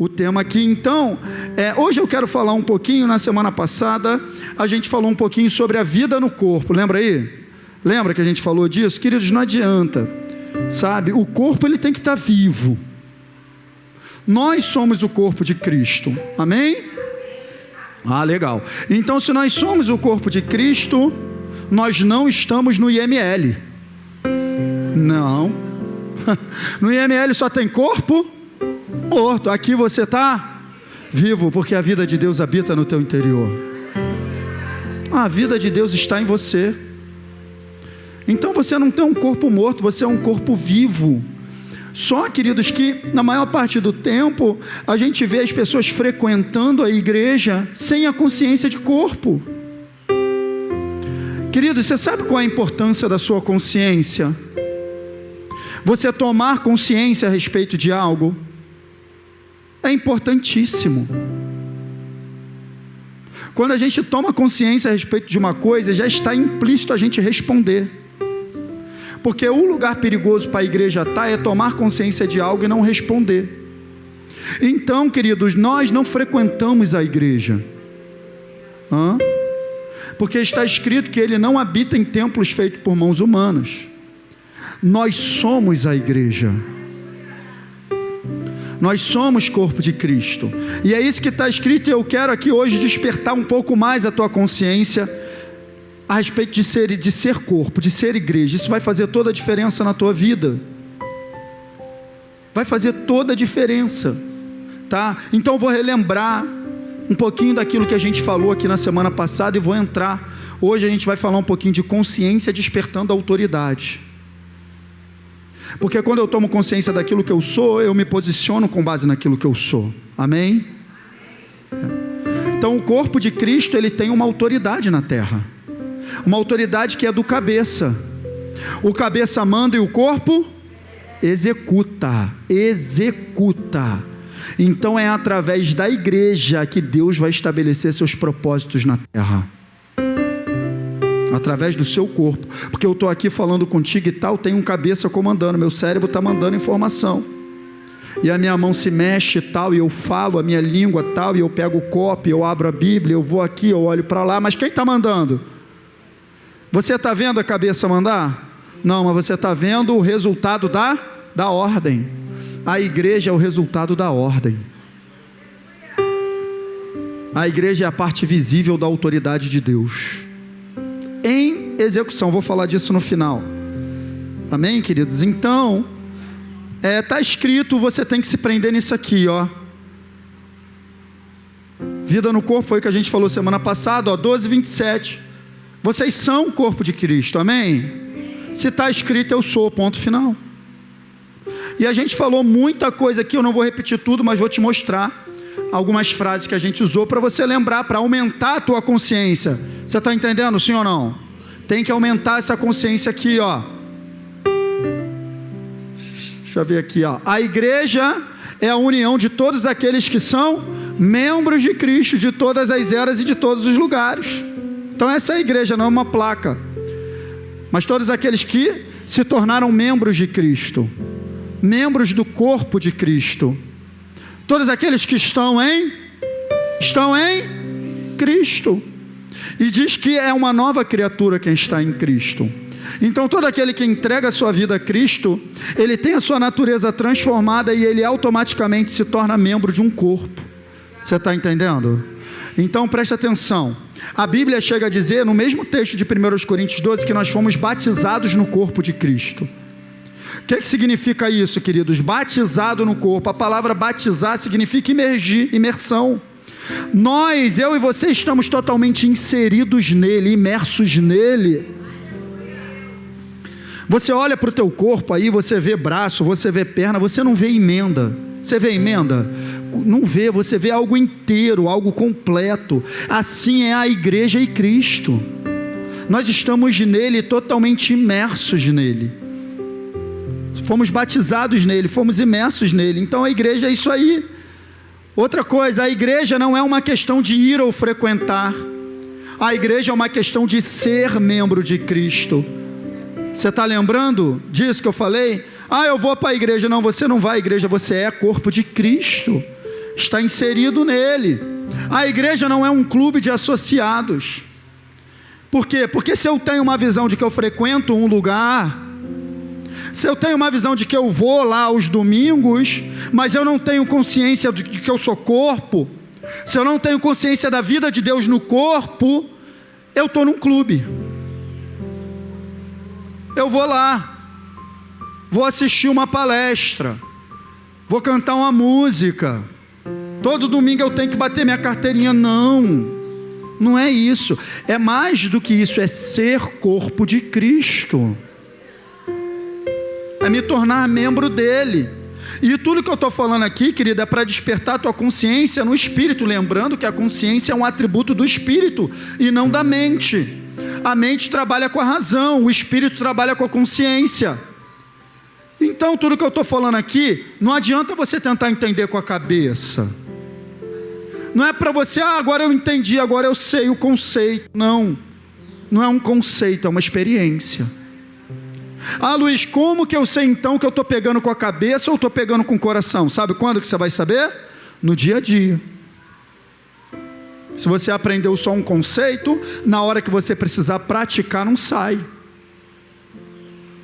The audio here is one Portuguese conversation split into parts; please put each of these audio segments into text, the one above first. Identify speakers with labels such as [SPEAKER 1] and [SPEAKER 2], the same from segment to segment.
[SPEAKER 1] o tema aqui. Então, hoje eu quero falar um pouquinho. Na semana passada a gente falou um pouquinho sobre a vida no corpo, lembra aí? Lembra que a gente falou disso? Queridos, não adianta, sabe? O corpo ele tem que estar vivo. Nós somos o corpo de Cristo, amém? Ah, legal. Então, se nós somos o corpo de Cristo, nós não estamos no IML. Não. No IML só tem corpo morto. Aqui você está vivo, porque a vida de Deus habita no teu interior. A vida de Deus está em você. Então você não tem um corpo morto, você é um corpo vivo. Só, queridos, que na maior parte do tempo a gente vê as pessoas frequentando a igreja sem a consciência de corpo. Queridos, você sabe qual é a importância da sua consciência? Você tomar consciência a respeito de algo é importantíssimo. Quando a gente toma consciência a respeito de uma coisa, já está implícito a gente responder. Porque o lugar perigoso para a igreja estar é tomar consciência de algo e não responder. Então, queridos, nós não frequentamos a igreja. Porque está escrito que ele não habita em templos feitos por mãos humanas. Nós somos a igreja. Nós somos corpo de Cristo. E é isso que está escrito, e eu quero aqui hoje despertar um pouco mais a tua consciência a respeito de ser corpo, de ser igreja. Isso vai fazer toda a diferença na tua vida. Vai fazer toda a diferença, tá? Então eu vou relembrar um pouquinho daquilo que a gente falou aqui na semana passada e vou entrar. Hoje a gente vai falar um pouquinho de consciência despertando a autoridade. Porque quando eu tomo consciência daquilo que eu sou, eu me posiciono com base naquilo que eu sou. Amém? Então o corpo de Cristo, ele tem uma autoridade na terra. Uma autoridade que é do cabeça. O cabeça manda e o corpo executa. Então é através da igreja que Deus vai estabelecer seus propósitos na terra. Através do seu corpo. Porque eu estou aqui falando contigo e tal, tem um cabeça comandando, meu cérebro está mandando informação. E a minha mão se mexe e tal, e eu falo a minha língua tal, e eu pego o copo, eu abro a Bíblia, eu vou aqui, eu olho para lá, mas quem está mandando? Você está vendo a cabeça mandar? Não, mas você está vendo o resultado da ordem. A igreja é o resultado da ordem. A igreja é a parte visível da autoridade de Deus em execução. Vou falar disso no final. Amém, queridos? Então, está escrito, você tem que se prender nisso aqui, ó. Vida no corpo, foi o que a gente falou semana passada, ó, 12:27. Vocês são o corpo de Cristo, amém? Se está escrito, eu sou, ponto final. E a gente falou muita coisa aqui, eu não vou repetir tudo, mas vou te mostrar algumas frases que a gente usou para você lembrar, para aumentar a tua consciência. Você está entendendo, sim ou não? Tem que aumentar essa consciência aqui, ó. Deixa eu ver aqui, ó. A igreja é a união de todos aqueles que são membros de Cristo, de todas as eras e de todos os lugares. Então essa é a igreja, não é uma placa. Mas todos aqueles que se tornaram membros de Cristo, membros do corpo de Cristo, todos aqueles que estão em Cristo. E diz que é uma nova criatura quem está em Cristo. Então todo aquele que entrega a sua vida a Cristo, ele tem a sua natureza transformada e ele automaticamente se torna membro de um corpo. Você está entendendo? Então presta atenção. A Bíblia chega a dizer, no mesmo texto de 1 Coríntios 12, que nós fomos batizados no corpo de Cristo. O que significa isso, queridos? Batizado no corpo. A palavra batizar significa imergir, imersão. Nós, eu e você, estamos totalmente inseridos nele, imersos nele. Você olha para o teu corpo aí, você vê braço, você vê perna, você não vê emenda. Você vê emenda? Não vê, você vê algo inteiro, algo completo. Assim é a igreja e Cristo. Nós estamos nele, totalmente imersos nele. Fomos batizados nele, fomos imersos nele. Então a igreja é isso aí. Outra coisa, a igreja não é uma questão de ir ou frequentar. A igreja é uma questão de ser membro de Cristo. Você está lembrando disso que eu falei? Eu vou para a igreja. Não, você não vai à igreja, você é corpo de Cristo. está inserido nele. A igreja não é um clube de associados. Por quê? Porque se eu tenho uma visão de que eu frequento um lugar, se eu tenho uma visão de que eu vou lá aos domingos, mas eu não tenho consciência de que eu sou corpo, se eu não tenho consciência da vida de Deus no corpo, eu estou num clube. Eu vou lá, vou assistir uma palestra, vou cantar uma música, todo domingo eu tenho que bater minha carteirinha. Não é isso. É mais do que isso, é ser corpo de Cristo, é me tornar membro dele. E tudo que eu estou falando aqui, querida, é para despertar a tua consciência no Espírito, lembrando que a consciência é um atributo do Espírito e não da mente. A mente trabalha com a razão, o Espírito trabalha com a consciência. Então tudo que eu estou falando aqui, não adianta você tentar entender com a cabeça. Não é para você, agora eu entendi, agora eu sei o conceito. Não é um conceito, é uma experiência. Luiz, como que eu sei então que eu estou pegando com a cabeça ou estou pegando com o coração? Sabe quando que você vai saber? No dia a dia. Se você aprendeu só um conceito, na hora que você precisar praticar, não sai.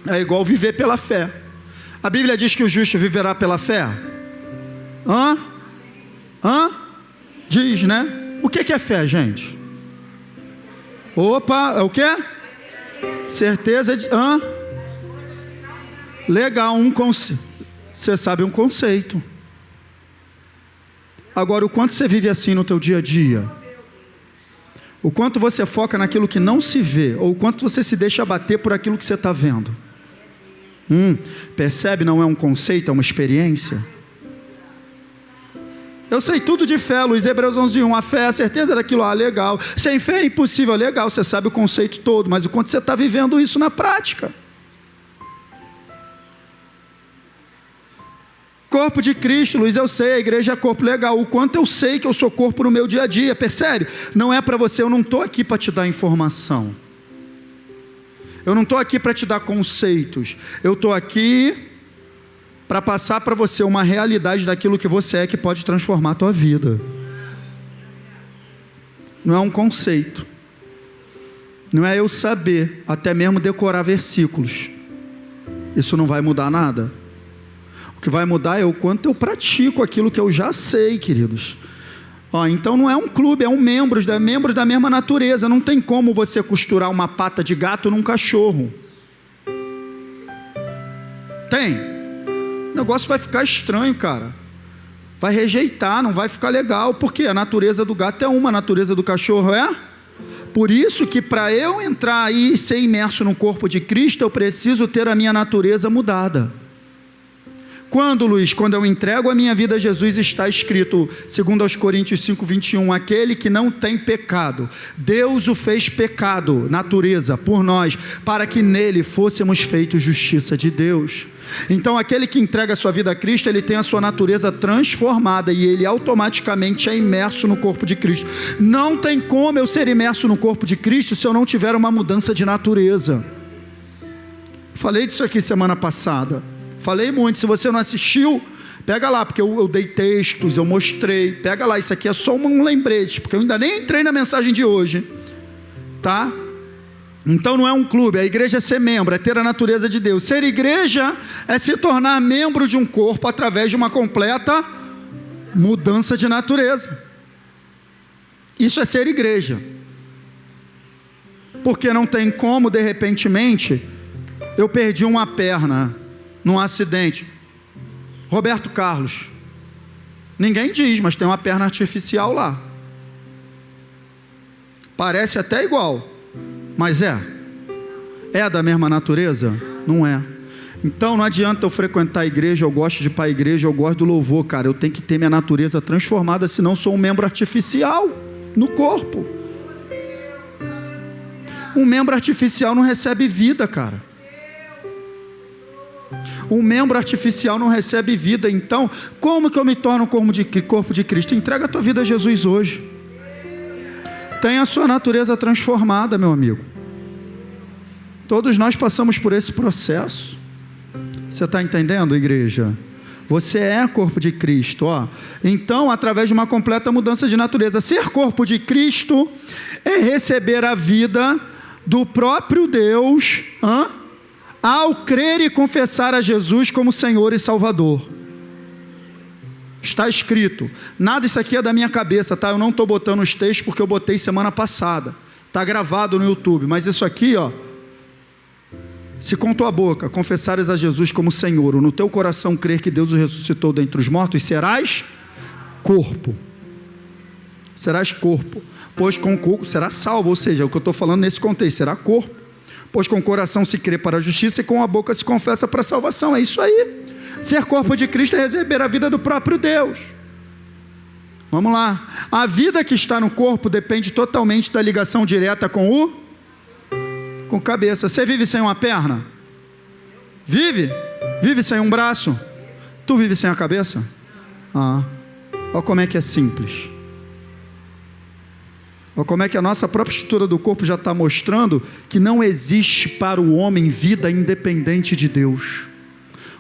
[SPEAKER 1] É igual viver pela fé. A Bíblia diz que o justo viverá pela fé? Diz, né? O que é fé, gente? É o quê? Certeza de... Legal, você sabe um conceito. Agora, o quanto você vive assim no teu dia a dia? O quanto você foca naquilo que não se vê, ou o quanto você se deixa abater por aquilo que você está vendo? Percebe? Não é um conceito, é uma experiência. Eu sei tudo de fé, Luiz, Hebreus 11:1, a fé é a certeza daquilo, legal. Sem fé é impossível, legal, você sabe o conceito todo, mas o quanto você está vivendo isso na prática? Corpo de Cristo, Luiz, eu sei, a igreja é corpo, legal. O quanto eu sei que eu sou corpo no meu dia a dia, percebe? Não é para você, eu não estou aqui para te dar informação. Eu não estou aqui para te dar conceitos. Eu estou aqui para passar para você uma realidade daquilo que você é, que pode transformar a tua vida. Não é um conceito. Não é eu saber, até mesmo decorar versículos. Isso não vai mudar nada. O que vai mudar é o quanto eu pratico aquilo que eu já sei, queridos. Então não é um clube, é membros da mesma natureza. Não tem como você costurar uma pata de gato num cachorro. Tem. O negócio vai ficar estranho, cara. Vai rejeitar, não vai ficar legal. Porque a natureza do gato é uma, a natureza do cachorro é? Por isso que para eu entrar aí e ser imerso no corpo de Cristo, eu preciso ter a minha natureza mudada. Quando, Luiz? Quando eu entrego a minha vida a Jesus, está escrito, segundo aos Coríntios 5:21, aquele que não tem pecado, Deus o fez pecado, natureza, por nós, para que nele fôssemos feitos justiça de Deus. Então aquele que entrega a sua vida a Cristo, ele tem a sua natureza transformada e ele automaticamente é imerso no corpo de Cristo. Não tem como eu ser imerso no corpo de Cristo se eu não tiver uma mudança de natureza. Falei disso aqui semana passada. Falei muito, se você não assistiu, pega lá, porque eu dei textos, eu mostrei, pega lá, isso aqui é só um lembrete, porque eu ainda nem entrei na mensagem de hoje, tá? Então não é um clube, a igreja é ser membro, é ter a natureza de Deus. Ser igreja é se tornar membro de um corpo através de uma completa mudança de natureza. Isso é ser igreja. Porque não tem como, de repentemente, eu perdi uma perna num acidente. Roberto Carlos, ninguém diz, mas tem uma perna artificial lá, parece até igual, mas é da mesma natureza? Não é. Então não adianta eu frequentar a igreja, eu gosto de ir para a igreja, eu gosto do louvor, cara, eu tenho que ter minha natureza transformada, senão sou um membro artificial no corpo. Um membro artificial não recebe vida, cara. Um membro artificial não recebe vida. Então, como que eu me torno corpo de Cristo? Entrega a tua vida a Jesus hoje. Tenha a sua natureza transformada, meu amigo. Todos nós passamos por esse processo. Você está entendendo, igreja? Você é corpo de Cristo, ó. Então, através de uma completa mudança de natureza, ser corpo de Cristo é receber a vida do próprio Deus, ao crer e confessar a Jesus como Senhor e Salvador. Está escrito. Nada isso aqui é da minha cabeça, tá? Eu não estou botando os textos porque eu botei semana passada. Está gravado no YouTube. Mas isso aqui, ó. Se com tua boca confessares a Jesus como Senhor, ou no teu coração crer que Deus o ressuscitou dentre os mortos, serás corpo. Serás corpo. Pois com o corpo será salvo, ou seja, é o que eu estou falando nesse contexto, será corpo. Pois com o coração se crê para a justiça e com a boca se confessa para a salvação. É isso aí. Ser corpo de Cristo é receber a vida do próprio Deus. Vamos lá. A vida que está no corpo depende totalmente da ligação direta com a cabeça. Você vive sem uma perna? Vive? Vive sem um braço? Tu vive sem a cabeça? Olha como é que é simples. Olha como é que a nossa própria estrutura do corpo já está mostrando que não existe para o homem vida independente de Deus.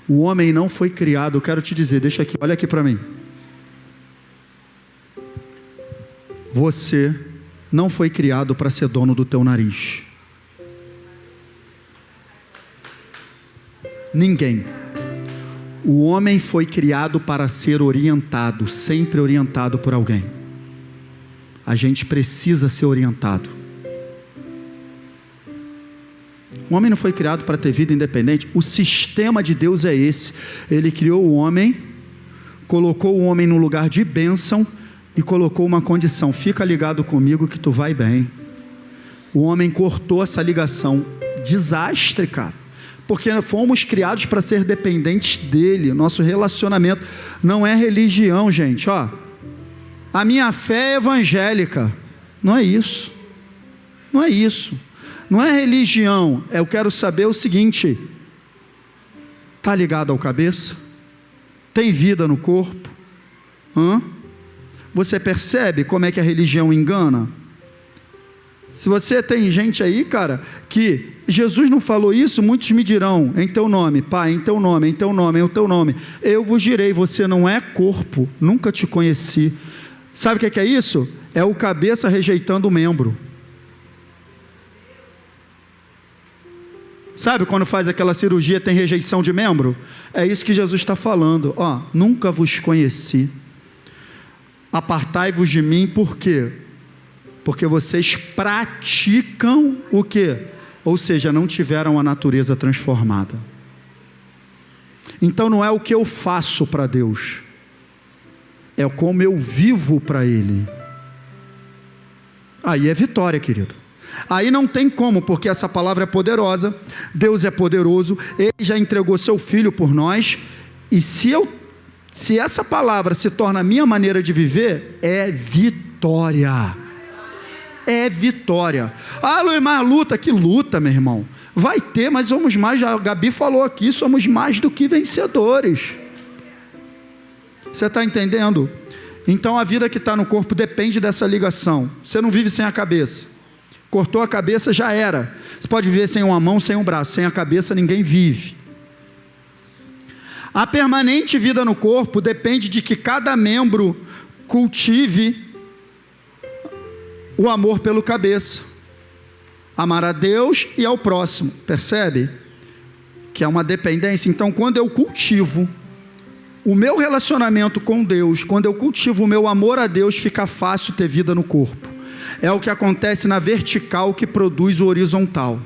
[SPEAKER 1] O homem não foi criado, eu quero te dizer, deixa aqui, olha aqui para mim. Você não foi criado para ser dono do teu nariz. Ninguém. O homem foi criado para ser orientado, sempre orientado por alguém. A gente precisa ser orientado. O homem não foi criado para ter vida independente. O sistema de Deus é esse. Ele criou o homem, colocou o homem no lugar de bênção e colocou uma condição: fica ligado comigo que tu vai bem. O homem cortou essa ligação. Desastre, cara. Porque fomos criados para ser dependentes dele. Nosso relacionamento não é religião, gente. Ó, a minha fé é evangélica. Não é isso. Não é isso. Não é religião. Eu quero saber o seguinte: está ligado ao cabeça? Tem vida no corpo? Você percebe como é que a religião engana? Se você tem gente aí, cara, que Jesus não falou isso, muitos me dirão: em teu nome, Pai, em teu nome, em teu nome, em teu nome, eu vos direi, você não é corpo, nunca te conheci. Sabe o que é isso? É o cabeça rejeitando o membro. Sabe quando faz aquela cirurgia, tem rejeição de membro? É isso que Jesus está falando. Ó, nunca vos conheci. Apartai-vos de mim, por quê? Porque vocês praticam o quê? Ou seja, não tiveram a natureza transformada. Então não é o que eu faço para Deus, é como eu vivo para Ele. Aí é vitória, querido. Aí não tem como, porque essa palavra é poderosa, Deus é poderoso, Ele já entregou seu Filho por nós, e se essa palavra se torna a minha maneira de viver, é vitória. É vitória. Luiz, mas luta, que luta, meu irmão. Vai ter, mas somos mais, a Gabi falou aqui, somos mais do que vencedores. Você está entendendo? Então a vida que está no corpo depende dessa ligação. Você não vive sem a cabeça. Cortou a cabeça, já era. Você pode viver sem uma mão, sem um braço. Sem a cabeça ninguém vive. A permanente vida no corpo depende de que cada membro cultive o amor pelo cabeça. Amar a Deus e ao próximo. Percebe? Que é uma dependência. Então quando eu cultivo o meu relacionamento com Deus, quando eu cultivo o meu amor a Deus, fica fácil ter vida no corpo. É o que acontece na vertical que produz o horizontal.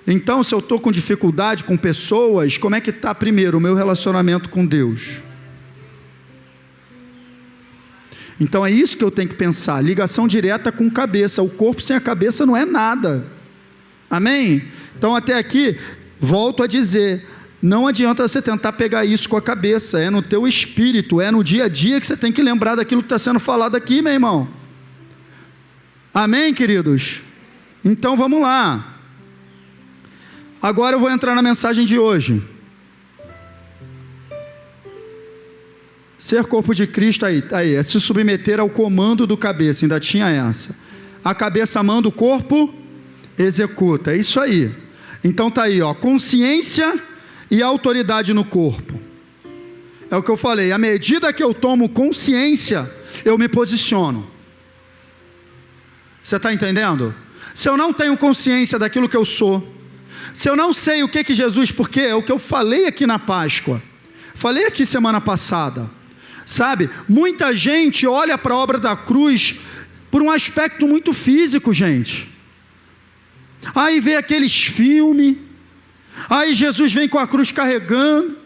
[SPEAKER 1] Então, se eu estou com dificuldade com pessoas, como é que está primeiro o meu relacionamento com Deus? Então é isso que eu tenho que pensar, ligação direta com cabeça. O corpo sem a cabeça não é nada. Amém? Então até aqui, volto a dizer, não adianta você tentar pegar isso com a cabeça, é no teu espírito, é no dia a dia que você tem que lembrar daquilo que está sendo falado aqui, meu irmão. Amém, queridos? Então vamos lá. Agora eu vou entrar na mensagem de hoje. Ser corpo de Cristo, aí, é se submeter ao comando do cabeça, ainda tinha essa. A cabeça manda, o corpo executa, é isso aí. Então tá aí, ó, consciência e autoridade no corpo. É o que eu falei, à medida que eu tomo consciência, eu me posiciono. Você está entendendo? Se eu não tenho consciência daquilo que eu sou, se eu não sei o que Jesus, porque é o que eu falei aqui na Páscoa, falei aqui semana passada, sabe? Muita gente olha para a obra da cruz por um aspecto muito físico, gente. Aí vê aqueles filmes, aí Jesus vem com a cruz carregando,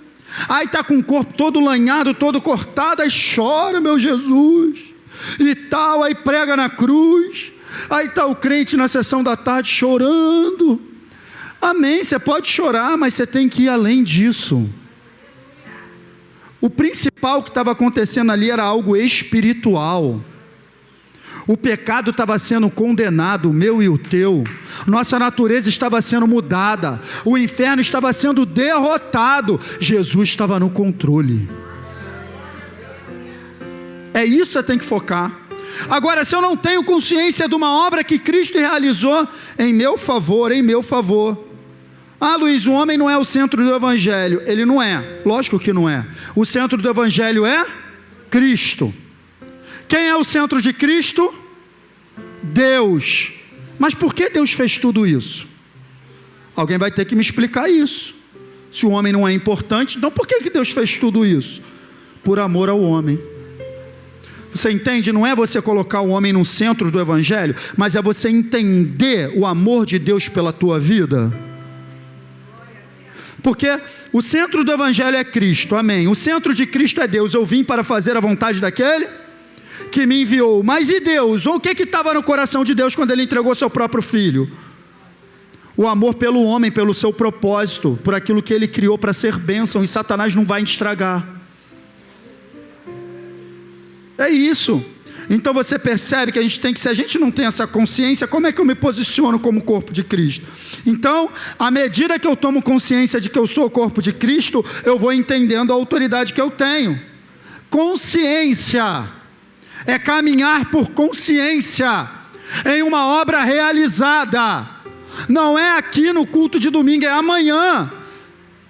[SPEAKER 1] aí está com o corpo todo lanhado, todo cortado, aí chora, meu Jesus, e tal, aí prega na cruz, aí está o crente na sessão da tarde chorando. Amém, você pode chorar, mas você tem que ir além disso. O principal que estava acontecendo ali era algo espiritual. O pecado estava sendo condenado, o meu e o teu. Nossa natureza estava sendo mudada. O inferno estava sendo derrotado. Jesus estava no controle. É isso que você tem que focar. Agora, se eu não tenho consciência de uma obra que Cristo realizou em meu favor, Ah, Luiz, o homem não é o centro do Evangelho. Ele não é, lógico que não é. O centro do Evangelho é Cristo. Quem é o centro de Cristo? Deus. Mas por que Deus fez tudo isso? Alguém vai ter que me explicar isso. Se o homem não é importante, então por que Deus fez tudo isso? Por amor ao homem. Você entende? Não é você colocar o homem no centro do Evangelho, mas é você entender o amor de Deus pela tua vida. Porque o centro do Evangelho é Cristo, amém. O centro de Cristo é Deus. Eu vim para fazer a vontade daquele que me enviou. Mas e Deus? O que estava no coração de Deus quando Ele entregou seu próprio Filho? O amor pelo homem, pelo seu propósito, por aquilo que Ele criou para ser bênção, e Satanás não vai estragar. É isso. Então você percebe que a gente tem que, se a gente não tem essa consciência, como é que eu me posiciono como corpo de Cristo? Então, à medida que eu tomo consciência de que eu sou o corpo de Cristo, eu vou entendendo a autoridade que eu tenho. Consciência é caminhar por consciência em uma obra realizada. Não é aqui no culto de domingo, é amanhã,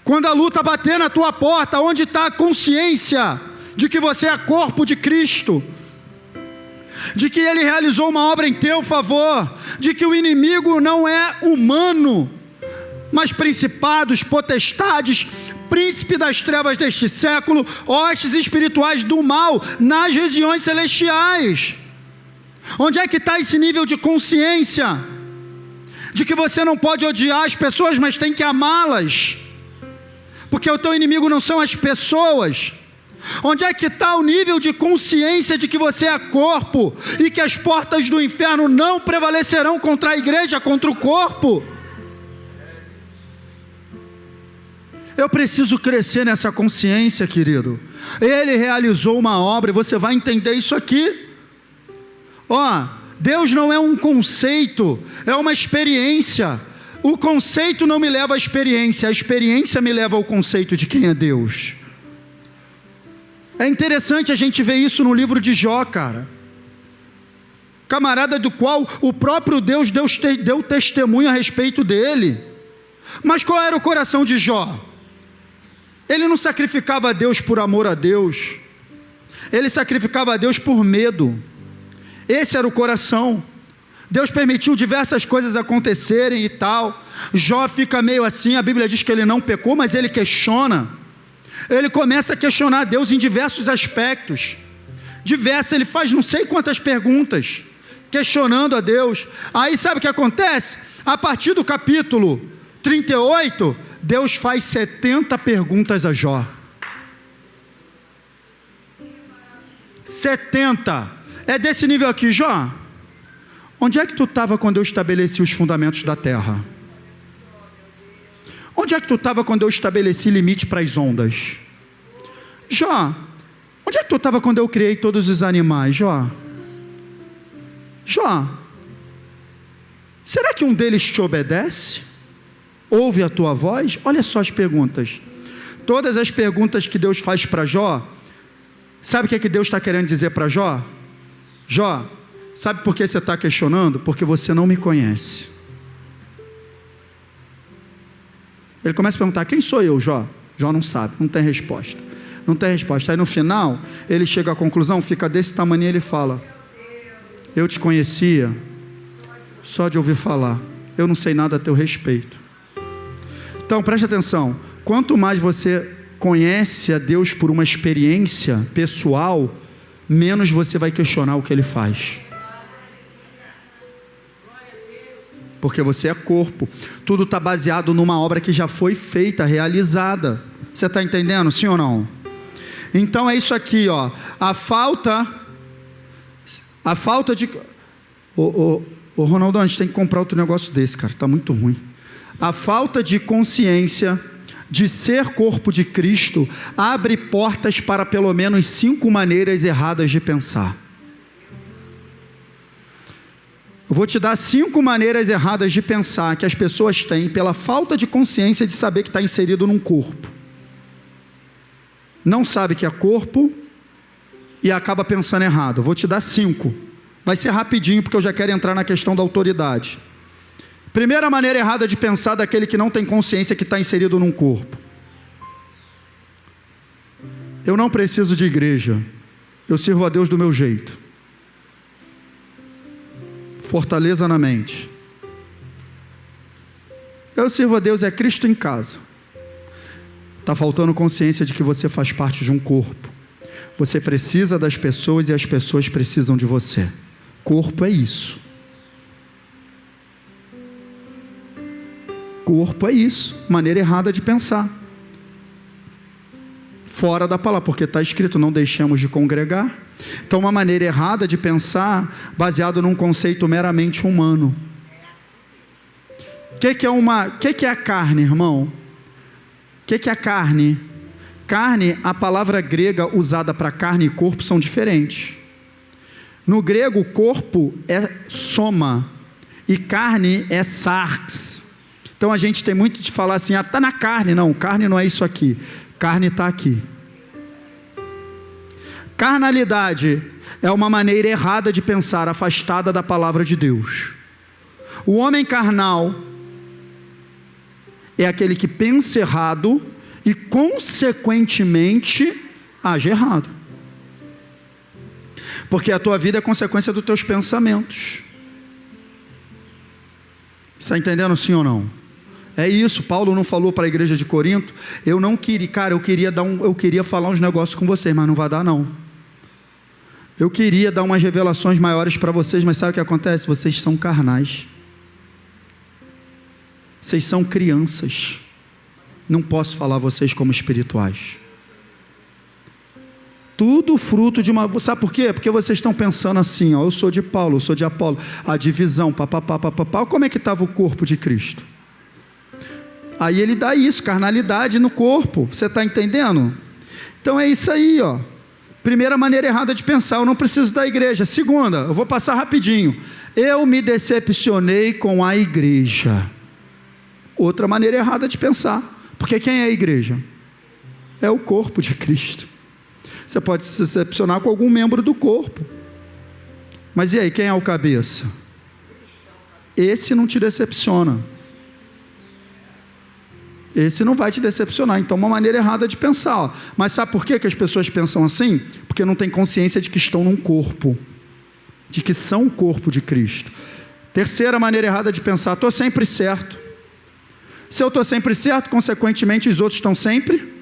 [SPEAKER 1] quando a luta bater na tua porta. Onde está a consciência de que você é corpo de Cristo, de que Ele realizou uma obra em teu favor, de que o inimigo não é humano, mas principados, potestades, príncipe das trevas deste século, hostes espirituais do mal nas regiões celestiais. Onde é que está esse nível de consciência? De que você não pode odiar as pessoas, mas tem que amá-las, porque o teu inimigo não são as pessoas. Onde é que está o nível de consciência de que você é corpo e que as portas do inferno não prevalecerão contra a igreja, contra o corpo? Eu preciso crescer nessa consciência, querido. Ele realizou uma obra e você vai entender isso aqui. Deus não é um conceito, é uma experiência. O conceito não me leva à experiência, a experiência me leva ao conceito de quem é Deus. É interessante a gente ver isso no livro de Jó, cara. Camarada do qual o próprio Deus deu testemunho a respeito dele. Mas qual era o coração de Jó? Ele não sacrificava a Deus por amor a Deus. Ele sacrificava a Deus por medo. Esse era o coração. Deus permitiu diversas coisas acontecerem e tal. Jó fica meio assim, a Bíblia diz que ele não pecou, mas ele questiona. Ele começa a questionar Deus em diversos aspectos. Ele faz não sei quantas perguntas, questionando a Deus. Aí sabe o que acontece? A partir do capítulo 38, Deus faz 70 perguntas a Jó. 70. É desse nível aqui, Jó. Onde é que tu estava quando eu estabeleci os fundamentos da terra? Onde é que tu estava quando eu estabeleci limite para as ondas? Jó, onde é que tu estava quando eu criei todos os animais? Jó, será que um deles te obedece? Ouve a tua voz? Olha só as perguntas. Todas as perguntas que Deus faz para Jó, sabe o que Deus está querendo dizer para Jó? Jó, sabe por que você está questionando? Porque você não me conhece. Ele começa a perguntar: quem sou eu, Jó? Jó não sabe, não tem resposta. Não tem resposta. Aí no final, ele chega à conclusão, fica desse tamanho e ele fala: eu te conhecia só de ouvir falar, eu não sei nada a teu respeito. Então preste atenção, quanto mais você conhece a Deus por uma experiência pessoal, menos você vai questionar o que Ele faz. Porque você é corpo, tudo está baseado numa obra que já foi feita, realizada. Você está entendendo, sim ou não? Então é isso aqui, ó. A falta de... Ô Ronaldo, a gente tem que comprar outro negócio desse, cara, está muito ruim. A falta de consciência de ser corpo de Cristo abre portas para pelo menos 5 maneiras erradas de pensar. Eu vou te dar 5 maneiras erradas de pensar que as pessoas têm pela falta de consciência de saber que está inserido num corpo. Não sabe que é corpo e acaba pensando errado. Eu vou te dar 5. Vai ser rapidinho porque eu já quero entrar na questão da autoridade. Primeira maneira errada de pensar daquele que não tem consciência que está inserido num corpo: eu não preciso de igreja, eu sirvo a Deus do meu jeito. Fortaleza na mente. Eu sirvo a Deus, é Cristo em casa. Está faltando consciência de que você faz parte de um corpo. Você precisa das pessoas e as pessoas precisam de você. Corpo é isso. Corpo é isso. Maneira errada de pensar. Fora da palavra, porque está escrito: não deixemos de congregar. Então, uma maneira errada de pensar, baseado num conceito meramente humano. O que é a carne, irmão? O que é a carne? Carne, a palavra grega usada para carne e corpo são diferentes. No grego, corpo é soma e carne é sarx. Então a gente tem muito de falar assim: está na carne. Não, carne não é isso aqui. Carne está aqui. Carnalidade é uma maneira errada de pensar, afastada da palavra de Deus. O homem carnal é aquele que pensa errado e consequentemente age errado. Porque a tua vida é consequência dos teus pensamentos. Está entendendo, sim ou não? É isso. Paulo não falou para a igreja de Corinto: eu não queria, cara, eu queria falar uns negócios com vocês, mas não vai dar não. Eu queria dar umas revelações maiores para vocês, mas sabe o que acontece? Vocês são carnais. Vocês são crianças. Não posso falar vocês como espirituais. Tudo fruto de uma... Sabe por quê? Porque vocês estão pensando assim, ó: eu sou de Paulo, eu sou de Apolo. A divisão, papapá. Como é que estava o corpo de Cristo? Aí ele dá isso, carnalidade no corpo. Você está entendendo? Então é isso aí, ó. Primeira maneira errada de pensar: eu não preciso da igreja. Segunda, eu vou passar rapidinho: eu me decepcionei com a igreja. Outra maneira errada de pensar. Porque quem é a igreja? É o corpo de Cristo. Você pode se decepcionar com algum membro do corpo. Mas e aí, quem é o cabeça? Esse não te decepciona. Esse não vai te decepcionar. Então, uma maneira errada de pensar, ó. Mas sabe por que as pessoas pensam assim? Porque não têm consciência de que estão num corpo, de que são o corpo de Cristo. Terceira maneira errada de pensar: estou sempre certo. Se eu estou sempre certo, consequentemente os outros estão sempre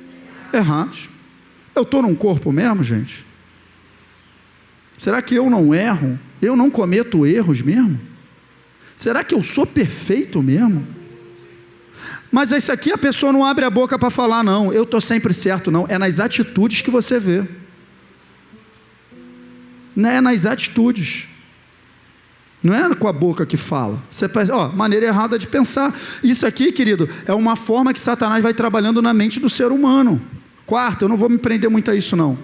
[SPEAKER 1] errados. Eu estou num corpo mesmo, gente? Será que eu não erro? Eu não cometo erros mesmo? Será que eu sou perfeito mesmo? Mas isso aqui a pessoa não abre a boca para falar, não. Eu estou sempre certo, não. É nas atitudes que você vê. Não é nas atitudes. Não é com a boca que fala. Você pensa, ó, maneira errada de pensar. Isso aqui, querido, é uma forma que Satanás vai trabalhando na mente do ser humano. Quarta, eu não vou me prender muito a isso, não.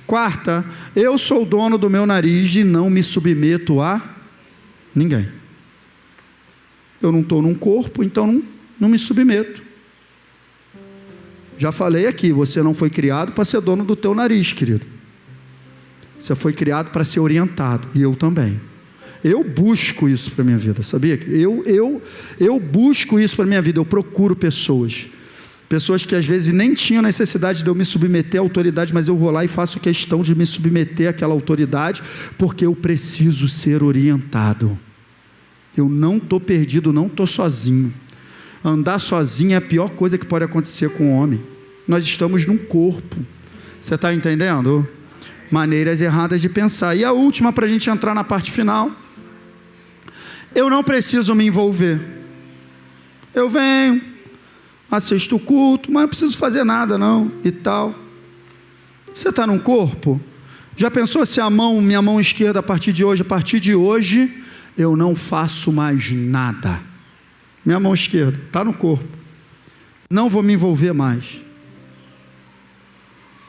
[SPEAKER 1] Quarta, eu sou o dono do meu nariz e não me submeto a ninguém. Eu não estou num corpo, então não me submeto. Já falei aqui, você não foi criado para ser dono do teu nariz, querido. Você foi criado para ser orientado, e eu também. Eu busco isso para a minha vida, sabia? Eu busco isso para a minha vida, eu procuro pessoas Pessoas que às vezes nem tinham necessidade de eu me submeter à autoridade, mas eu vou lá e faço questão de me submeter àquela autoridade, porque eu preciso ser orientado. Eu não estou perdido, não estou sozinho. Andar sozinho é a pior coisa que pode acontecer com o homem. Nós estamos num corpo. Você está entendendo? Maneiras erradas de pensar. E a última, para a gente entrar na parte final. Eu não preciso me envolver. Eu venho, assisto o culto, mas não preciso fazer nada não, e tal. Você está num corpo? Já pensou se minha mão esquerda a partir de hoje, eu não faço mais nada. Minha mão esquerda está no corpo. Não vou me envolver mais.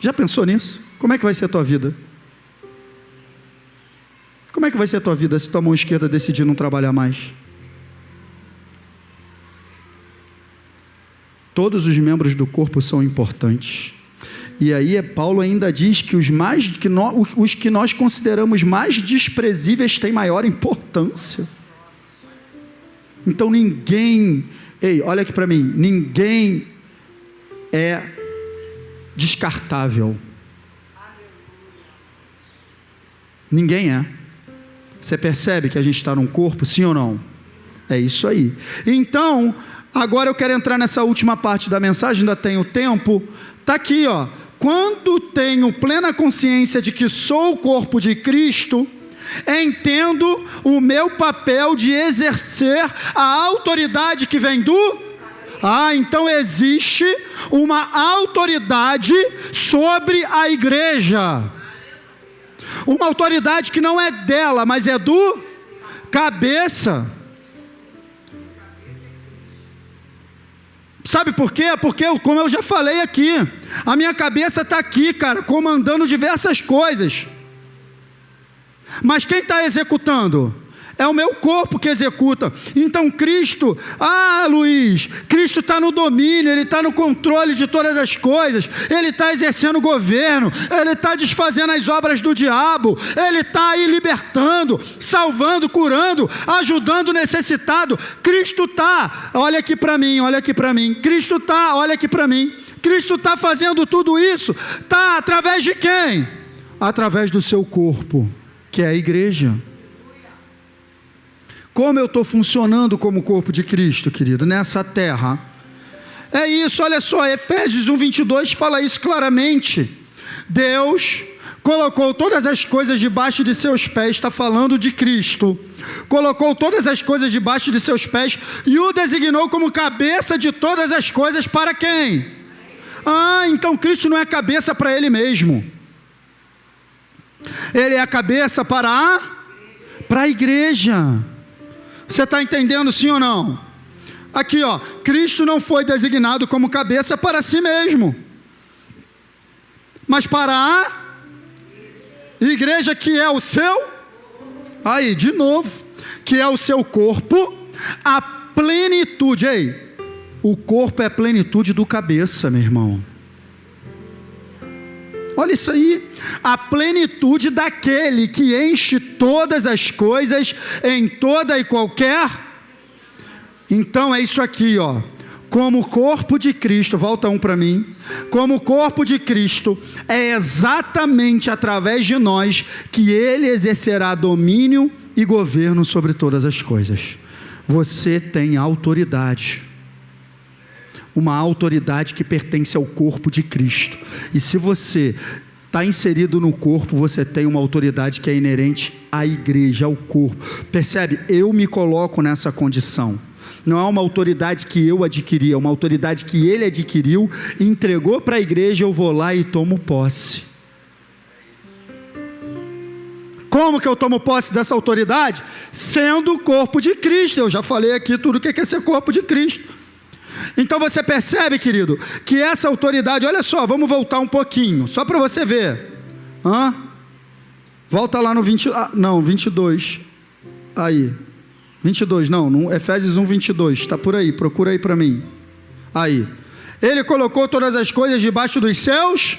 [SPEAKER 1] Já pensou nisso? Como é que vai ser a tua vida? Como é que vai ser a tua vida se tua mão esquerda decidir não trabalhar mais? Todos os membros do corpo são importantes. E aí Paulo ainda diz que os que nós consideramos mais desprezíveis têm maior importância. Então olha aqui para mim, ninguém é descartável. Ninguém é. Você percebe que a gente está num corpo, sim ou não? É isso aí. Então, agora eu quero entrar nessa última parte da mensagem, ainda tenho tempo. Está aqui, ó. Quando tenho plena consciência de que sou o corpo de Cristo, entendo o meu papel de exercer a autoridade que vem do... então existe uma autoridade sobre a igreja. Uma autoridade que não é dela, mas é do cabeça. Sabe por quê? Porque, como eu já falei aqui, a minha cabeça está aqui, cara, comandando diversas coisas. Mas quem está executando? É o meu corpo que executa. Então Cristo, Luiz, Cristo está no domínio, Ele está no controle de todas as coisas, Ele está exercendo o governo, Ele está desfazendo as obras do diabo, Ele está aí libertando, salvando, curando, ajudando o necessitado. Cristo está, olha aqui para mim, Cristo está, olha aqui para mim, Cristo está fazendo tudo isso, está através de quem? Através do seu corpo, que é a igreja. Como eu estou funcionando como corpo de Cristo, querido, nessa terra? É isso, olha só, Efésios 1:22 fala isso claramente. Deus colocou todas as coisas debaixo de seus pés, está falando de Cristo. Colocou todas as coisas debaixo de seus pés e o designou como cabeça de todas as coisas para quem? Então Cristo não é cabeça para Ele mesmo. Ele é a cabeça para a igreja. Você está entendendo, sim ou não? Aqui, ó, Cristo não foi designado como cabeça para si mesmo, mas para a igreja, que é o seu, de novo, que é o seu corpo, a plenitude. O corpo é a plenitude do cabeça, meu irmão. Olha isso aí, a plenitude daquele que enche todas as coisas em toda e qualquer. Então é isso aqui, ó. Como corpo de Cristo, volta para mim. Como corpo de Cristo, é exatamente através de nós que Ele exercerá domínio e governo sobre todas as coisas. Você tem autoridade. Uma autoridade que pertence ao corpo de Cristo. E se você está inserido no corpo, você tem uma autoridade que é inerente à igreja, ao corpo. Percebe? Eu me coloco nessa condição. Não é uma autoridade que eu adquiri, é uma autoridade que Ele adquiriu, entregou para a igreja, eu vou lá e tomo posse. Como que eu tomo posse dessa autoridade? Sendo o corpo de Cristo. Eu já falei aqui tudo o que é ser corpo de Cristo. Então você percebe, querido, que essa autoridade, olha só, vamos voltar um pouquinho, só para você ver. Volta lá no 22. Aí. 22, não, Efésios 1:22, está por aí, procura aí para mim. Aí. Ele colocou todas as coisas debaixo dos seus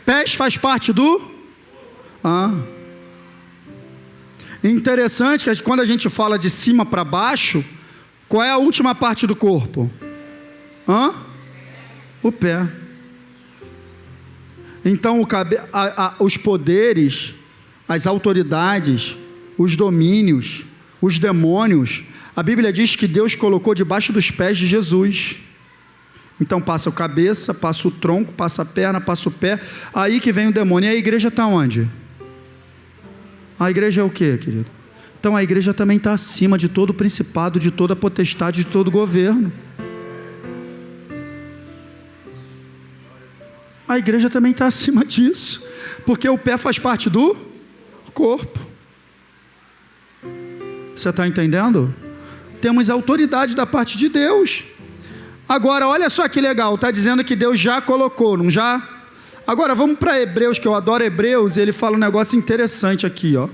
[SPEAKER 1] pés, faz parte do... Interessante que quando a gente fala de cima para baixo, qual é a última parte do corpo? O pé. Então os poderes, as autoridades, os domínios, os demônios, a Bíblia diz que Deus colocou debaixo dos pés de Jesus. Então passa a cabeça, passa o tronco, passa a perna, passa o pé, aí que vem o demônio. E a igreja está onde? A igreja é o quê, querido? Então a igreja também está acima de todo principado, de toda potestade, de todo governo. A igreja também está acima disso, porque o pé faz parte do corpo. Você está entendendo? Temos autoridade da parte de Deus. Agora, olha só que legal, está dizendo que Deus já colocou, não já? Agora, vamos para Hebreus, que eu adoro Hebreus, e ele fala um negócio interessante aqui, ó.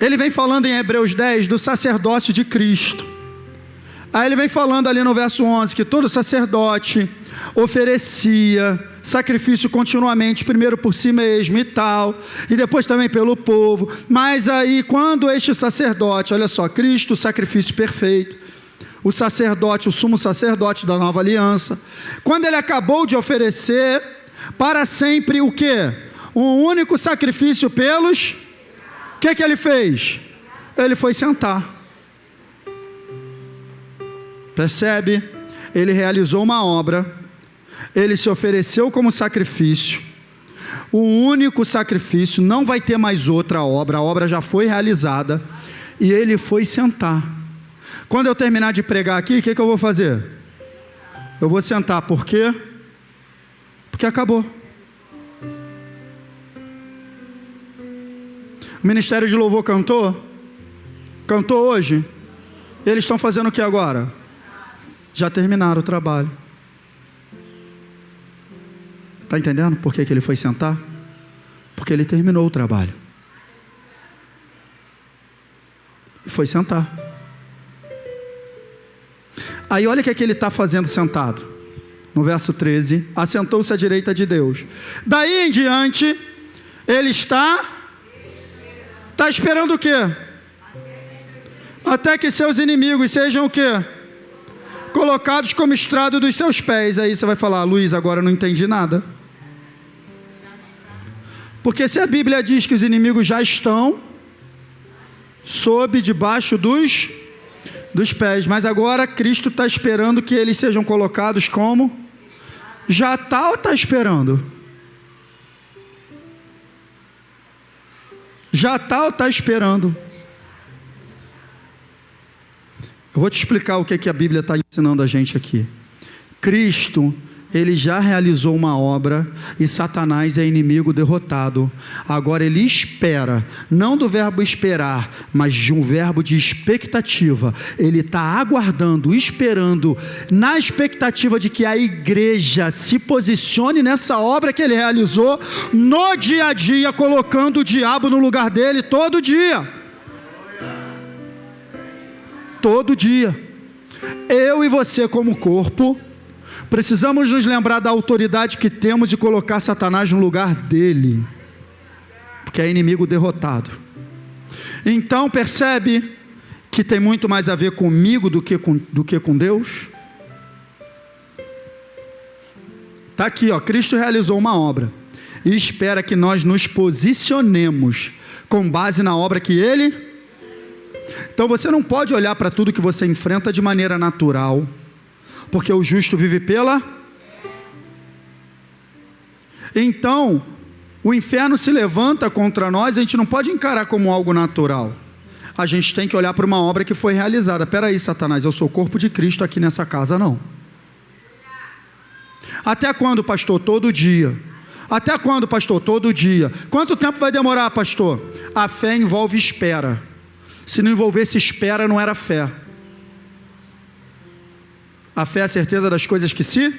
[SPEAKER 1] Ele vem falando em Hebreus 10 do sacerdócio de Cristo. Aí ele vem falando ali no verso 11, que todo sacerdote oferecia sacrifício continuamente, primeiro por si mesmo e tal, e depois também pelo povo. Mas aí, quando este sacerdote, olha só, Cristo, o sacrifício perfeito, o sacerdote, o sumo sacerdote da nova aliança, quando ele acabou de oferecer para sempre o quê? Um único sacrifício pelos... O que ele fez? Ele foi sentar. Percebe? Ele realizou uma obra, ele se ofereceu como sacrifício, o único sacrifício, não vai ter mais outra obra, a obra já foi realizada, e ele foi sentar. Quando eu terminar de pregar aqui, o que eu vou fazer? Eu vou sentar, por quê? Porque acabou. O Ministério de Louvor cantou? Cantou hoje? Eles estão fazendo o que agora? Já terminaram o trabalho. Está entendendo por que ele foi sentar? Porque ele terminou o trabalho. E foi sentar. Aí olha o que ele está fazendo sentado. No verso 13, assentou-se à direita de Deus. Daí em diante, ele está esperando o quê? Até que seus inimigos sejam o quê? Colocados como estrado dos seus pés. Aí você vai falar, Luiz, agora eu não entendi nada. Porque se a Bíblia diz que os inimigos já estão debaixo dos pés, mas agora Cristo está esperando que eles sejam colocados como? Já está ou está esperando? Já está ou está esperando? Eu vou te explicar o que a Bíblia está ensinando a gente aqui. Cristo, ele já realizou uma obra e Satanás é inimigo derrotado. Agora ele espera, não do verbo esperar, mas de um verbo de expectativa. Ele está aguardando, esperando, na expectativa de que a igreja se posicione nessa obra que ele realizou no dia a dia, colocando o diabo no lugar dele todo dia. Todo dia. Eu e você como corpo precisamos nos lembrar da autoridade que temos e colocar Satanás no lugar dele, porque é inimigo derrotado. Então percebe que tem muito mais a ver comigo do que com Deus. Está aqui, ó, Cristo realizou uma obra e espera que nós nos posicionemos com base na obra que ele... Então você não pode olhar para tudo que você enfrenta de maneira natural, porque o justo vive pela... Então, o inferno se levanta contra nós, a gente não pode encarar como algo natural. A gente tem que olhar para uma obra que foi realizada. Espera aí, Satanás, eu sou o corpo de Cristo aqui nessa casa, não. Até quando, pastor? Todo dia. Até quando, pastor? Todo dia. Quanto tempo vai demorar, pastor? A fé envolve espera. Se não envolvesse espera, não era fé. A fé é a certeza das coisas que se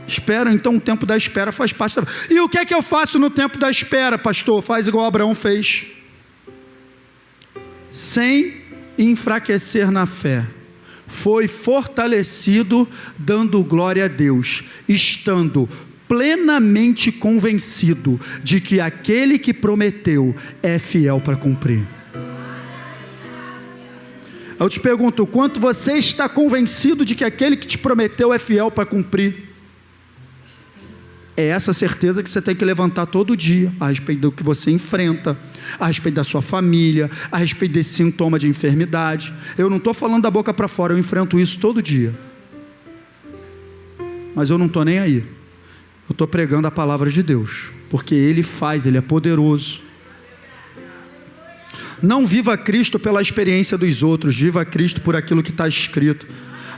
[SPEAKER 1] esperam, então o tempo da espera faz parte da... E o que é que eu faço no tempo da espera, pastor? Faz igual Abraão fez. Sem enfraquecer na fé. Foi fortalecido, dando glória a Deus, estando plenamente convencido de que aquele que prometeu é fiel para cumprir. Eu te pergunto, o quanto você está convencido de que aquele que te prometeu é fiel para cumprir? É essa certeza que você tem que levantar todo dia, a respeito do que você enfrenta, a respeito da sua família, a respeito desse sintoma de enfermidade. Eu não estou falando da boca para fora, eu enfrento isso todo dia. Mas eu não estou nem aí. Eu estou pregando a palavra de Deus, porque Ele faz, Ele é poderoso. Não viva Cristo pela experiência dos outros, viva Cristo por aquilo que está escrito.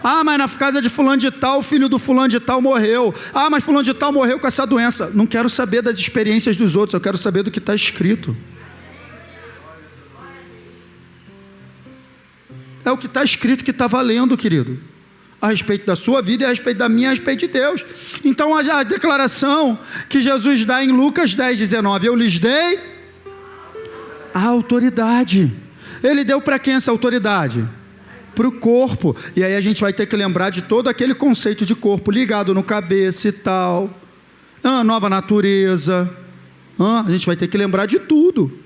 [SPEAKER 1] Ah, mas na casa de fulano de tal, o filho do fulano de tal morreu. Ah, mas fulano de tal morreu com essa doença. Não quero saber das experiências dos outros, eu quero saber do que está escrito. É o que está escrito que está valendo, querido. A respeito da sua vida e a respeito da minha, a respeito de Deus. Então a declaração que Jesus dá em Lucas 10:19, eu lhes dei a autoridade. Ele deu para quem essa autoridade? Para o corpo. E aí a gente vai ter que lembrar de todo aquele conceito de corpo ligado no cabeça e tal. Nova natureza. A gente vai ter que lembrar de tudo.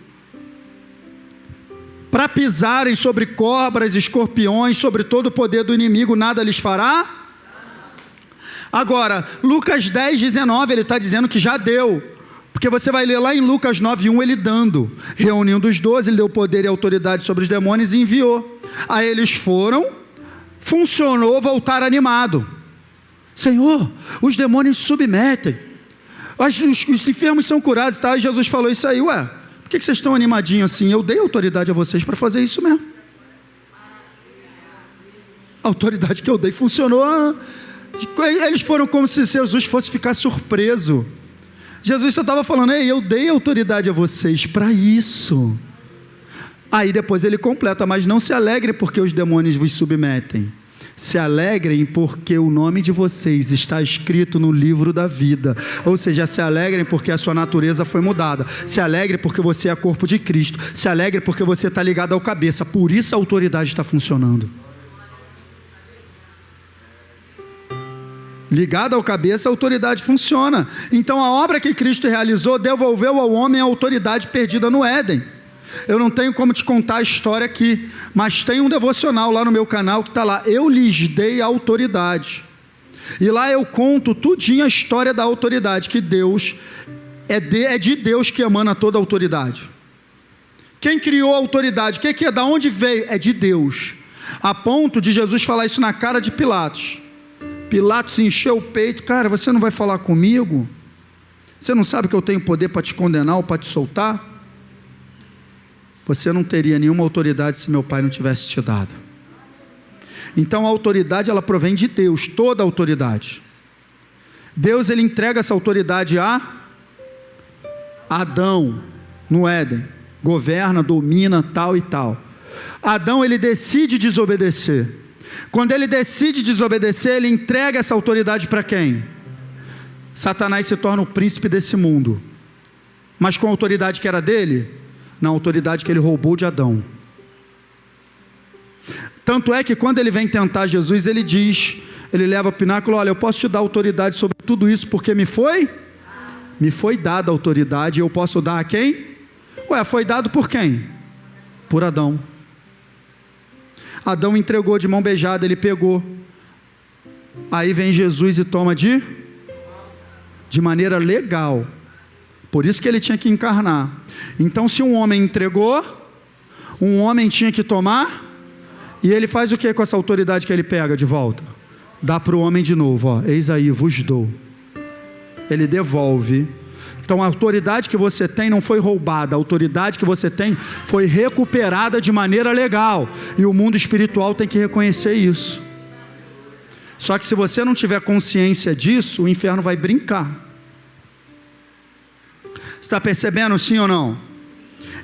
[SPEAKER 1] Para pisarem sobre cobras, escorpiões, sobre todo o poder do inimigo, nada lhes fará. Agora, Lucas 10:19, ele está dizendo que já deu. Porque você vai ler lá em Lucas 9:1, ele dando, reunindo os 12, ele deu poder e autoridade sobre os demônios e enviou. Aí eles foram, funcionou, voltaram animado. Senhor, os demônios se submetem, os enfermos são curados, tá? E Jesus falou isso aí, ué, por que vocês estão animadinhos assim? Eu dei autoridade a vocês para fazer isso mesmo. A autoridade que eu dei funcionou. Eles foram como se Jesus fosse ficar surpreso. Jesus só estava falando, ei, eu dei autoridade a vocês para isso. Aí depois ele completa, mas não se alegrem porque os demônios vos submetem. Se alegrem porque o nome de vocês está escrito no livro da vida. Ou seja, se alegrem porque a sua natureza foi mudada. Se alegre porque você é corpo de Cristo. Se alegre porque você está ligado ao cabeça. Por isso a autoridade está funcionando. Ligado ao cabeça, a autoridade funciona. Então a obra que Cristo realizou devolveu ao homem a autoridade perdida no Éden. Eu não tenho como te contar a história aqui, mas tem um devocional lá no meu canal que está lá, eu lhes dei autoridade. E lá eu conto tudinho a história da autoridade, que Deus, é de Deus que emana toda a autoridade. Quem criou a autoridade? O que é? Da onde veio? É de Deus. A ponto de Jesus falar isso na cara de Pilatos. Pilatos encheu o peito, cara, você não vai falar comigo? Você não sabe que eu tenho poder para te condenar ou para te soltar? Você não teria nenhuma autoridade se meu pai não tivesse te dado. Então a autoridade, ela provém de Deus, toda a autoridade. Deus, ele entrega essa autoridade a Adão, no Éden. Governa, domina, tal e tal. Adão, ele decide desobedecer. Quando ele decide desobedecer, ele entrega essa autoridade para quem? Satanás se torna o príncipe desse mundo. Mas com a autoridade que era dele? Na autoridade que ele roubou de Adão. Tanto é que quando ele vem tentar Jesus, ele diz, ele leva o pináculo, olha, eu posso te dar autoridade sobre tudo isso, porque me foi dada autoridade, eu posso dar a quem? Ué, foi dado por quem? Por Adão. Adão entregou de mão beijada, ele pegou. Aí vem Jesus e toma de maneira legal. Por isso que ele tinha que encarnar. Então, se um homem entregou, um homem tinha que tomar, e ele faz o que com essa autoridade que ele pega de volta? Dá para o homem de novo, ó, eis aí, vos dou. Ele devolve. Então a autoridade que você tem não foi roubada, a autoridade que você tem foi recuperada de maneira legal, e o mundo espiritual tem que reconhecer isso. Só que se você não tiver consciência disso, o inferno vai brincar. Está percebendo, sim ou não?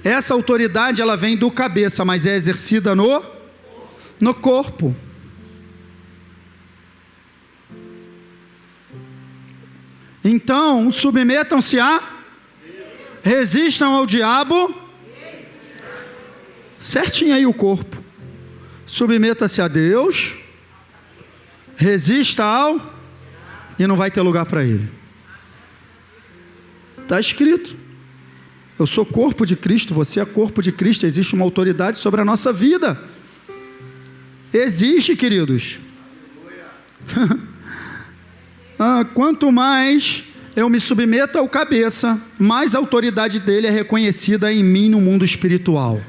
[SPEAKER 1] Essa autoridade, ela vem do cabeça, mas é exercida no corpo. Então, submetam-se resistam ao diabo, certinho aí o corpo. Submeta-se a Deus, resista e não vai ter lugar para ele. Está escrito, eu sou corpo de Cristo, você é corpo de Cristo, existe uma autoridade sobre a nossa vida. Existe, queridos. Quanto mais eu me submeto ao cabeça, mais a autoridade dele é reconhecida em mim no mundo espiritual.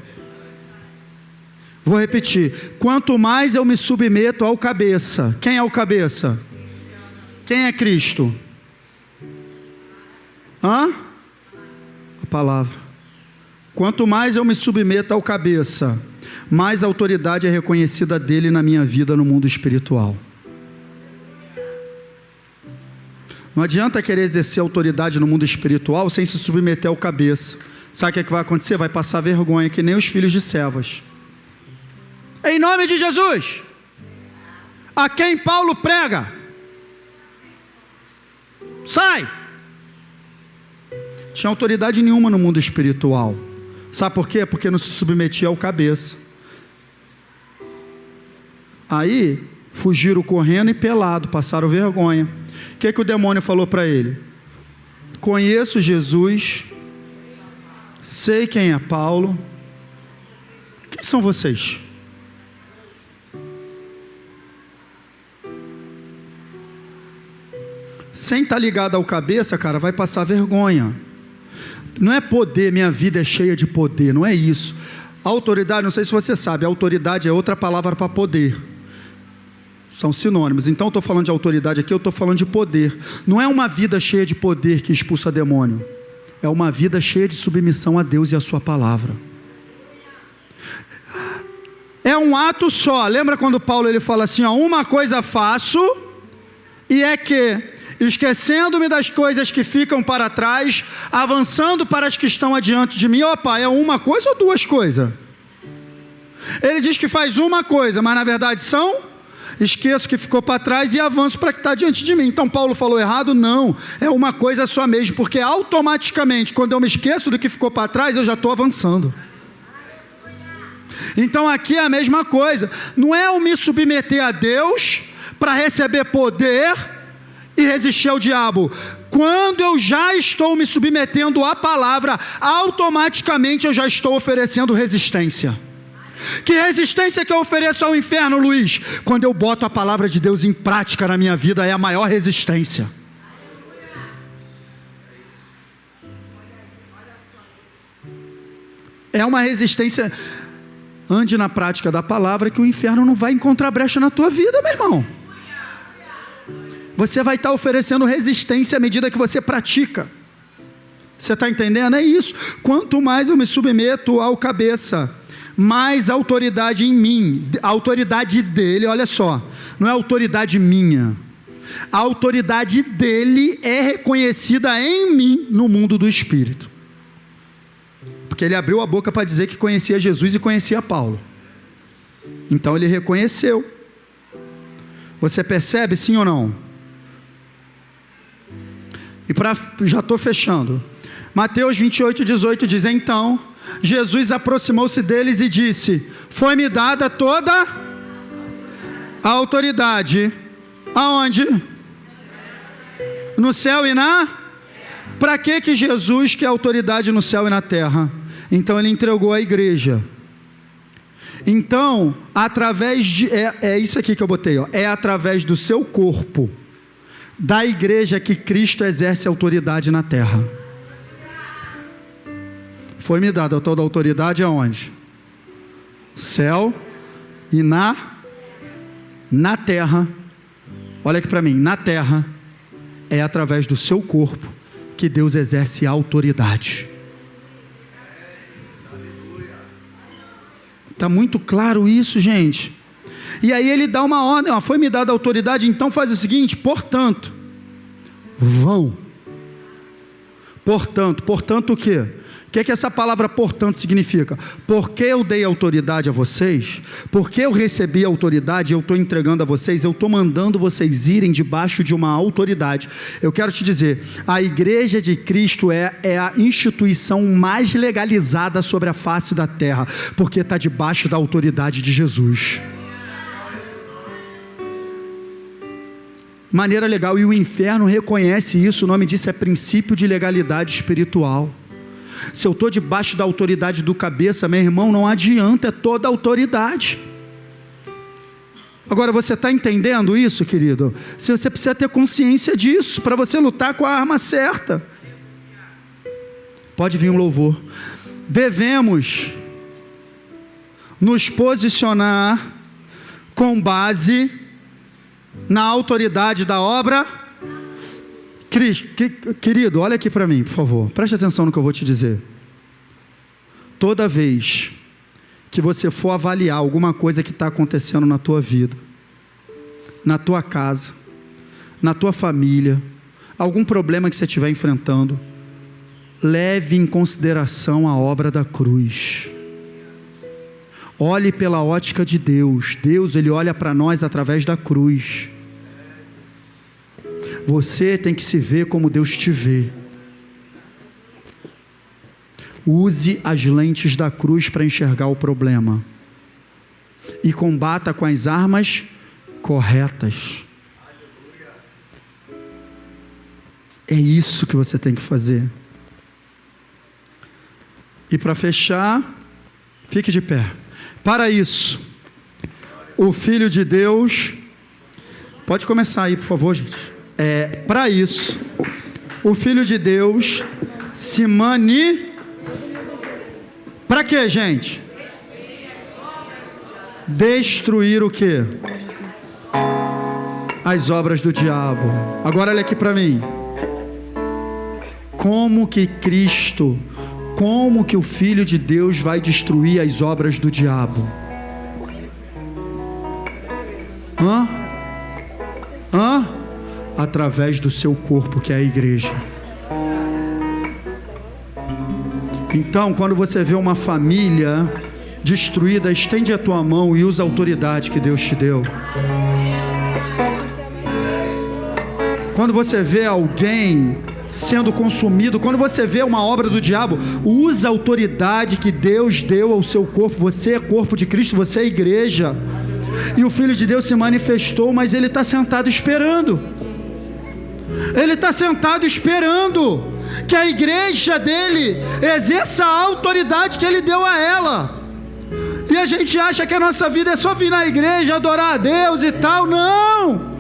[SPEAKER 1] Vou repetir. Quanto mais eu me submeto ao cabeça. Quem é o cabeça? Quem é Cristo? A palavra. Quanto mais eu me submeto ao cabeça, mais a autoridade é reconhecida dele na minha vida no mundo espiritual. Não adianta querer exercer autoridade no mundo espiritual sem se submeter ao cabeça. Sabe o que é que vai acontecer? Vai passar vergonha, que nem os filhos de servas. Em nome de Jesus, a quem Paulo prega, sai! Tinha autoridade nenhuma no mundo espiritual. Sabe por quê? Porque não se submetia ao cabeça. Aí, fugiram correndo e pelado, passaram vergonha. O que o demônio falou para ele? Conheço Jesus, sei quem é Paulo. Quem são vocês? Sem estar ligado ao cabeça, cara, vai passar vergonha. Não é poder, minha vida é cheia de poder, não é isso. Autoridade, não sei se você sabe, autoridade é outra palavra para poder. São sinônimos. Então eu estou falando de autoridade aqui, eu estou falando de poder. Não é uma vida cheia de poder que expulsa demônio. É uma vida cheia de submissão a Deus e a sua palavra. É um ato só. Lembra quando Paulo ele fala assim, uma coisa faço, e é que, esquecendo-me das coisas que ficam para trás, avançando para as que estão adiante de mim. Opa, é uma coisa ou duas coisas? Ele diz que faz uma coisa, mas na verdade esqueço o que ficou para trás e avanço para o que está diante de mim. Então Paulo falou errado? Não, é uma coisa só mesmo, porque automaticamente, quando eu me esqueço do que ficou para trás, eu já estou avançando. Então aqui é a mesma coisa, não é eu me submeter a Deus para receber poder e resistir ao diabo. Quando eu já estou me submetendo à palavra, automaticamente eu já estou oferecendo resistência. Que resistência que eu ofereço ao inferno, Luiz? Quando eu boto a palavra de Deus em prática na minha vida, é a maior resistência. É uma resistência. Ande na prática da palavra, que o inferno não vai encontrar brecha na tua vida, meu irmão. Você vai estar oferecendo resistência à medida que você pratica. Você está entendendo? É isso. Quanto mais eu me submeto ao cabeça, mais autoridade em mim, a autoridade dele, olha só, não é autoridade minha, a autoridade dele é reconhecida em mim no mundo do Espírito, porque ele abriu a boca para dizer que conhecia Jesus e conhecia Paulo, então ele reconheceu. Você percebe, sim ou não? E já estou fechando, Mateus 28:18 diz, então Jesus aproximou-se deles e disse, foi-me dada toda a autoridade, aonde? No céu e na? Para que Jesus quer autoridade no céu e na terra? Então ele entregou à igreja. Então, através de, é isso aqui que eu botei, é através do seu corpo, da igreja, que Cristo exerce autoridade na terra. Foi-me dada a toda a autoridade aonde? Céu e na terra. Olha aqui para mim, na terra é através do seu corpo que Deus exerce a autoridade. Está muito claro isso, gente. E aí ele dá uma ordem, foi-me dada a autoridade, então faz o seguinte, portanto, vão. Portanto o quê? O que essa palavra portanto significa? Porque eu dei autoridade a vocês, porque eu recebi a autoridade, eu estou entregando a vocês, eu estou mandando vocês irem debaixo de uma autoridade. Eu quero te dizer, a igreja de Cristo é a instituição mais legalizada sobre a face da terra, porque está debaixo da autoridade de Jesus. Maneira legal, e o inferno reconhece isso, o nome disso é princípio de legalidade espiritual. Se eu estou debaixo da autoridade do cabeça, meu irmão, não adianta, é toda a autoridade. Agora, você está entendendo isso, querido? Você precisa ter consciência disso, para você lutar com a arma certa. Pode vir um louvor. Devemos nos posicionar com base na autoridade da obra. Querido, olha aqui para mim, por favor. Preste atenção no que eu vou te dizer. Toda vez que você for avaliar alguma coisa que está acontecendo na tua vida, na tua casa, na tua família, algum problema que você estiver enfrentando, leve em consideração a obra da cruz. Olhe pela ótica de Deus. Deus, Ele olha para nós através da cruz. Você tem que se ver como Deus te vê. Use as lentes da cruz para enxergar o problema. E combata com as armas corretas. É isso que você tem que fazer. E para fechar, fique de pé. Para isso, o Filho de Deus... Pode começar aí, por favor, gente. Para isso, o Filho de Deus se Para quê, gente? Destruir o quê? As obras do diabo. Agora olha aqui para mim. Como que o Filho de Deus vai destruir as obras do diabo? Através do seu corpo, que é a igreja. Então, quando você vê uma família destruída, estende a tua mão e usa a autoridade que Deus te deu. Quando você vê alguém sendo consumido, quando você vê uma obra do diabo, usa a autoridade que Deus deu ao seu corpo. Você é corpo de Cristo, você é igreja. E o Filho de Deus se manifestou, mas Ele está sentado esperando. Ele está sentado esperando que a igreja dele exerça a autoridade que Ele deu a ela. E a gente acha que a nossa vida é só vir na igreja, adorar a Deus e tal. Não!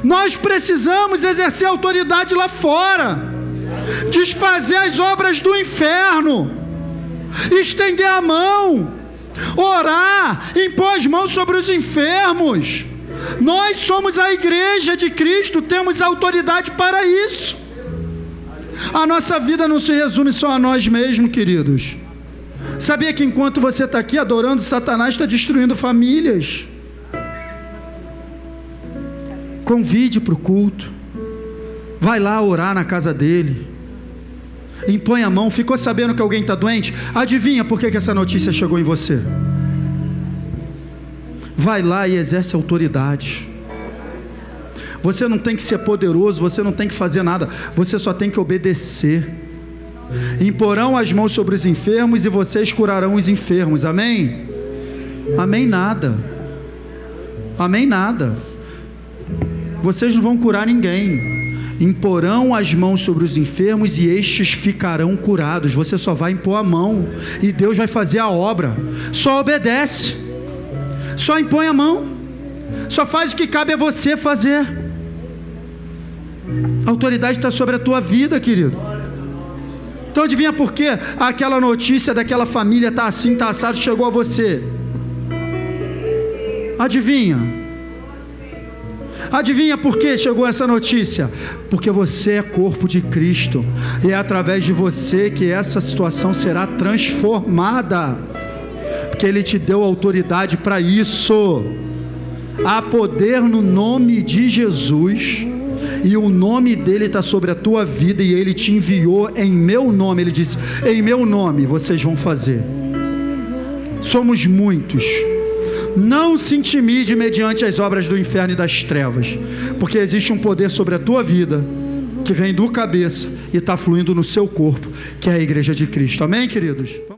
[SPEAKER 1] Nós precisamos exercer autoridade lá fora, desfazer as obras do inferno, estender a mão, orar, impor as mãos sobre os enfermos. Nós somos a igreja de Cristo, temos autoridade para isso. A nossa vida não se resume só a nós mesmos, queridos. Sabia que enquanto você está aqui adorando, Satanás está destruindo famílias? Convide para o culto. Vai lá orar na casa dele. Impõe a mão. Ficou sabendo que alguém está doente? Adivinha por que essa notícia chegou em você? Vai lá e exerce autoridade. Você não tem que ser poderoso, você não tem que fazer nada, você só tem que obedecer. Imporão as mãos sobre os enfermos e vocês curarão os enfermos. Amém? Amém nada. Amém nada. Vocês não vão curar ninguém. Imporão as mãos sobre os enfermos e estes ficarão curados. Você só vai impor a mão e Deus vai fazer a obra. Só obedece. Só impõe a mão. Só faz o que cabe a você fazer. A autoridade está sobre a tua vida, querido. Então adivinha por quê? Aquela notícia daquela família está assim, está assado, chegou a você. Adivinha? Adivinha por que chegou essa notícia? Porque você é corpo de Cristo. E é através de você que essa situação será transformada. Porque Ele te deu autoridade para isso. Há poder no nome de Jesus. E o nome dele está sobre a tua vida. E Ele te enviou em meu nome. Ele disse, em meu nome vocês vão fazer. Somos muitos. Não se intimide mediante as obras do inferno e das trevas, porque existe um poder sobre a tua vida, que vem do cabeça e está fluindo no seu corpo, que é a igreja de Cristo. Amém, queridos?